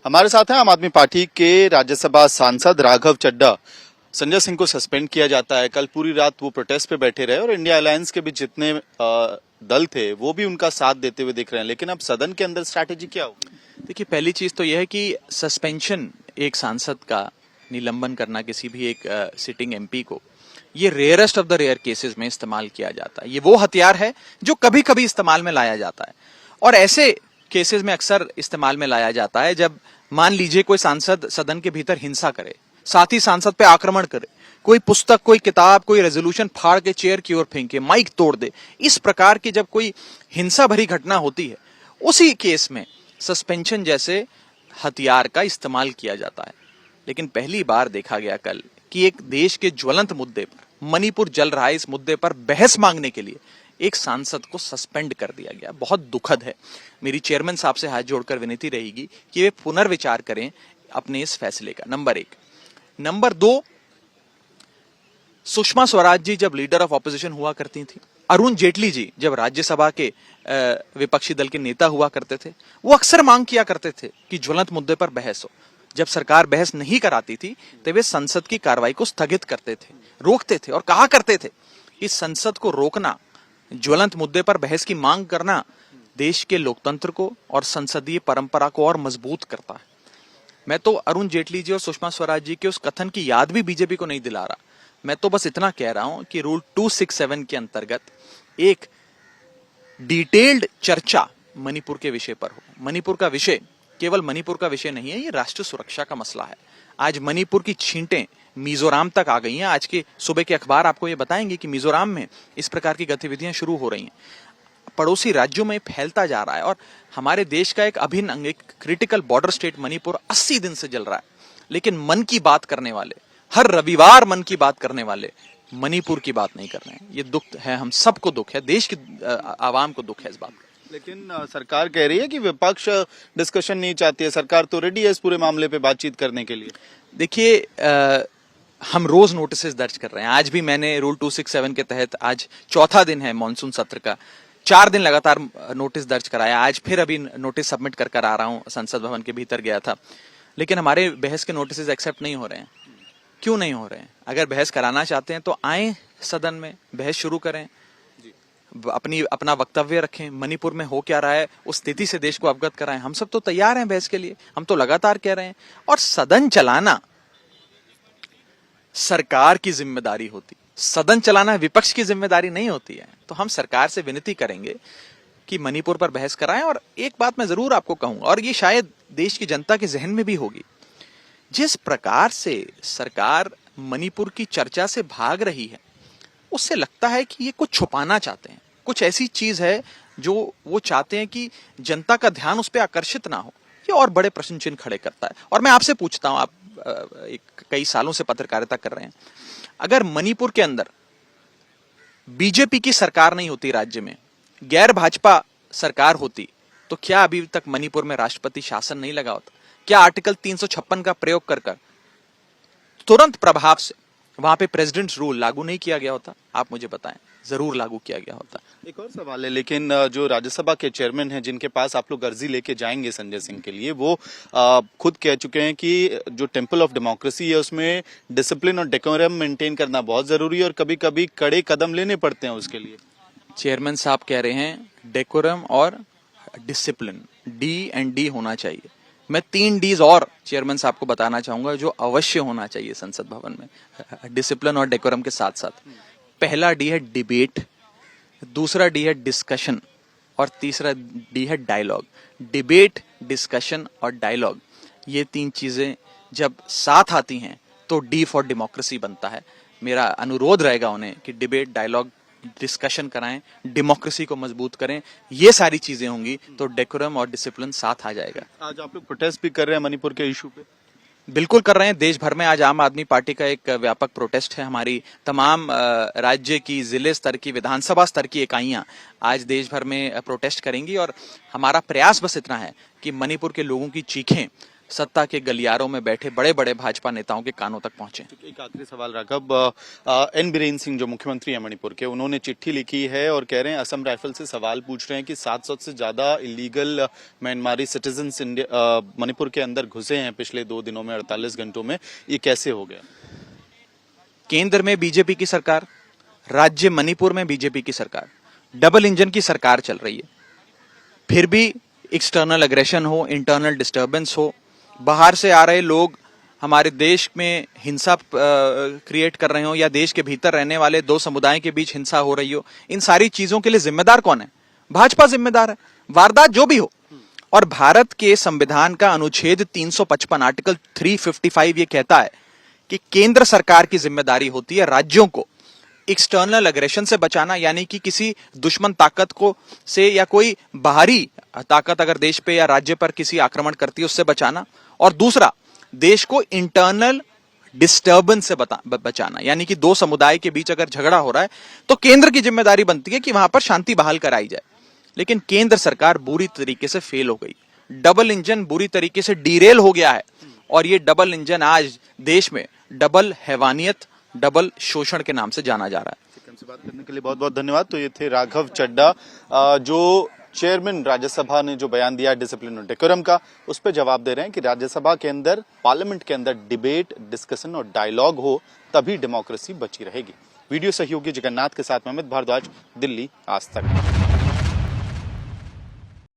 हमारे साथ हैं आम आदमी पार्टी के राज्यसभा सांसद राघव चड्ढा। संजय सिंह को सस्पेंड किया जाता है। कल पूरी रात वो प्रोटेस्ट पे बैठे रहे और इंडिया अलायंस के भी जितने दल थे वो भी उनका साथ देते हुए दिख रहे हैं। लेकिन अब सदन के अंदर स्ट्रैटेजी क्या होगी? देखिए, पहली चीज तो यह है कि सस्पेंशन एक सांसद का, निलंबन करना किसी भी एक सिटिंग एमपी को, ये rarest of the rare cases में इस्तेमाल किया जाता है। ये वो हथियार है जो कभी कभी इस्तेमाल में लाया जाता है और ऐसे केसेस में अक्सर इस्तेमाल में लाया जाता है जब मान लीजिए कोई सांसद सदन के भीतर हिंसा करे, साथ ही सांसद पे आक्रमण करे, कोई पुस्तक, कोई किताब, कोई रेजोल्यूशन फाड़ के चेयर की ओर फेंके, माइक तोड़ दे। इस प्रकार की जब कोई हिंसा भरी घटना होती है, उसी केस में सस्पेंशन जैसे हथियार का इस्तेमाल किया जाता है। लेकिन पहली बार देखा गया कल कि एक देश के ज्वलंत मुद्दे पर, मणिपुर जल रहा है, इस मुद्दे पर बहस मांगने के लिए एक सांसद को सस्पेंड कर दिया गया। बहुत दुखद है। मेरी चेयरमैन साहब से हाथ जोड़कर विनती रहेगी कि वे पुनर्विचार करें अपने इस फैसले का। नंबर 1। नंबर 2, सुषमा स्वराज जी जब लीडर ऑफ ऑपोजिशन हुआ करती थी, अरुण जेटली जी जब राज्यसभा के विपक्षी दल के नेता हुआ करते थे, वो अक्सर मांग किया करते थे कि ज्वलंत मुद्दे पर बहस हो। जब सरकार बहस नहीं कराती थी तो वे संसद की कार्रवाई को स्थगित करते थे, रोकते थे और कहा करते थे कि संसद को रोकना, ज्वलंत मुद्दे पर बहस की मांग करना देश के लोकतंत्र को और संसदीय परंपरा को और मजबूत करता है। मैं तो अरुण जेटली जी और सुषमा स्वराज जी के उस कथन की याद भी बीजेपी को नहीं दिला रहा। मैं तो बस इतना कह रहा हूं कि रूल 267 के अंतर्गत एक डिटेल्ड चर्चा मणिपुर के विषय पर हो। मणिपुर का विषय केवल मणिपुर का विषय नहीं है, ये राष्ट्र सुरक्षा का मसला है। आज मणिपुर की छींटें मिजोरम तक आ गई हैं। आज के सुबह के अखबार आपको ये बताएंगे कि मिजोरम में इस प्रकार की गतिविधियां शुरू हो रही हैं। पड़ोसी राज्यों में फैलता जा रहा है और हमारे देश का एक अभिन्न अंग, एक क्रिटिकल बॉर्डर स्टेट मणिपुर 80 दिन से जल रहा है। लेकिन मन की बात करने वाले, हर रविवार मन की बात करने वाले मणिपुर की बात नहीं कर रहे हैं। ये दुख है, हम सबको दुख है, देश की आवाम को दुख है इस बात का। लेकिन सरकार कह रही है कि विपक्ष डिस्कशन नहीं चाहती है। सरकार तो रेडी है इस पूरे मामले पे बातचीत करने के लिए। देखिए, हम रोज नोटिस दर्ज कर रहे हैं। आज भी मैंने रूल 267 के तहत, आज चौथा दिन है मॉनसून सत्र का, 4 दिन लगातार नोटिस दर्ज कराया। आज फिर अभी नोटिस सबमिट कर आ रहा हूं, संसद भवन के भीतर गया था। लेकिन हमारे बहस के नोटिस एक्सेप्ट नहीं हो रहे हैं। क्यों नहीं हो रहे हैं? अगर बहस कराना चाहते हैं तो आए सदन में, बहस शुरू करें, अपना वक्तव्य रखें, मणिपुर में हो क्या रहा है उस स्थिति से देश को अवगत कराएं। हम सब तो तैयार हैं बहस के लिए, हम तो लगातार कह रहे हैं। और सदन चलाना सरकार की जिम्मेदारी होती, सदन चलाना विपक्ष की जिम्मेदारी नहीं होती है। तो हम सरकार से विनती करेंगे कि मणिपुर पर बहस कराएं। और एक बात मैं जरूर आपको कहूंगा, और ये शायद देश की जनता के जहन में भी होगी, जिस प्रकार से सरकार मणिपुर की चर्चा से भाग रही है, उससे लगता है कि ये कुछ छुपाना चाहते हैं। कुछ ऐसी चीज है जो वो चाहते हैं कि जनता का ध्यान उस पर आकर्षित ना हो। ये और बड़े प्रश्न चिन्ह खड़े करता है। और मैं आपसे पूछता हूं, आप कई सालों से पत्रकारिता कर रहे हैं, अगर मणिपुर के अंदर बीजेपी की सरकार नहीं होती, राज्य में गैर भाजपा सरकार होती, तो क्या अभी तक मणिपुर में राष्ट्रपति शासन नहीं लगा होता? क्या आर्टिकल 356 का प्रयोग कर तुरंत प्रभाव से वहां पे प्रेसिडेंट्स रूल लागू नहीं किया गया होता? आप मुझे बताएं, जरूर लागू किया गया होता। एक और सवाल है, लेकिन जो राज्यसभा के चेयरमैन हैं जिनके पास आप लोग अर्जी लेके जाएंगे संजय सिंह के लिए, वो खुद कह चुके हैं कि जो टेम्पल ऑफ डेमोक्रेसी है उसमें डिसिप्लिन और डेकोरम मेंटेन करना बहुत जरूरी है और कभी कभी कड़े कदम लेने पड़ते हैं उसके लिए। चेयरमैन साहब कह रहे हैं डेकोरम और डिसिप्लिन, D&D होना चाहिए। मैं 3 Ds और चेयरमैन साहब को बताना चाहूंगा जो अवश्य होना चाहिए संसद भवन में, डिसिप्लिन और डेकोरम के साथ साथ। पहला D है डिबेट, दूसरा D है डिस्कशन और तीसरा D है डायलॉग। डिबेट, डिस्कशन और डायलॉग, ये 3 चीजें जब साथ आती हैं तो D फॉर डेमोक्रेसी बनता है। मेरा अनुरोध रहेगा उन्हें कि डिबेट, डायलॉग, डिस्कशन कराएं, डेमोक्रेसी को मजबूत करें। ये सारी चीजें होंगी तो डेकोरम और डिसिप्लिन साथ आ जाएगा। आज आप लोग प्रोटेस्ट भी कर रहे हैं मणिपुर के इशू पे? बिल्कुल कर रहे हैं। देश भर में आज आम आदमी पार्टी का एक व्यापक प्रोटेस्ट है। हमारी तमाम राज्य की, जिले स्तर की, विधानसभा स्तर की इकाइयां आज देश भर में प्रोटेस्ट करेंगी और हमारा प्रयास बस इतना है कि मणिपुर के लोगों की चीखें सत्ता के गलियारों में बैठे बड़े बड़े भाजपा नेताओं के कानों तक पहुंचे। एक आखिरी सवाल राघव, एन बीरेन सिंह जो मुख्यमंत्री हैं मणिपुर के, उन्होंने चिट्ठी लिखी है और कह रहे हैं, असम राइफल से सवाल पूछ रहे हैं कि 700 से ज्यादा इलीगल म्यांमारी सिटीजन्स मणिपुर के अंदर घुसे हैं पिछले 2 दिनों में, 48 घंटों में, ये कैसे हो गया? केंद्र में बीजेपी की सरकार, राज्य मणिपुर में बीजेपी की सरकार, डबल इंजन की सरकार चल रही है। फिर भी एक्सटर्नल एग्रेशन हो, इंटरनल डिस्टर्बेंस हो, बाहर से आ रहे लोग हमारे देश में हिंसा क्रिएट कर रहे हो, या देश के भीतर रहने वाले 2 समुदायों के बीच हिंसा हो रही हो, इन सारी चीजों के लिए जिम्मेदार कौन है? भाजपा जिम्मेदार है, वारदात जो भी हो। और भारत के संविधान का अनुच्छेद 355 आर्टिकल 355 ये कहता है कि केंद्र सरकार की जिम्मेदारी होती है राज्यों को एक्सटर्नल एग्रेशन से बचाना, यानी कि किसी दुश्मन ताकत को से या कोई बाहरी ताकत अगर देश पे या राज्य पर किसी आक्रमण करती है उससे बचाना, और दूसरा देश को इंटरनल डिस्टर्बेंस से बचाना, यानी कि 2 समुदाय के बीच अगर झगड़ा हो रहा है तो केंद्र की जिम्मेदारी बनती है कि वहां पर शांति बहाल कराई जाए। लेकिन केंद्र सरकार बुरी तरीके से फेल हो गई, डबल इंजन बुरी तरीके से डीरेल हो गया है, और ये डबल इंजन आज देश में डबल हैवानियत, डबल शोषण के नाम से जाना जा रहा है। हमसे बात करने के लिए बहुत बहुत धन्यवाद। तो ये थे राघव चड्ढा, जो चेयरमैन राज्यसभा ने जो बयान दिया डिसिप्लिन और डेकोरम का, उस पर जवाब दे रहे हैं कि राज्यसभा के अंदर, पार्लियामेंट के अंदर डिबेट, डिस्कशन और डायलॉग हो, तभी डेमोक्रेसी बची रहेगी। वीडियो सहयोगी जगन्नाथ के साथ मैं अमित भारद्वाज, दिल्ली, आज तक।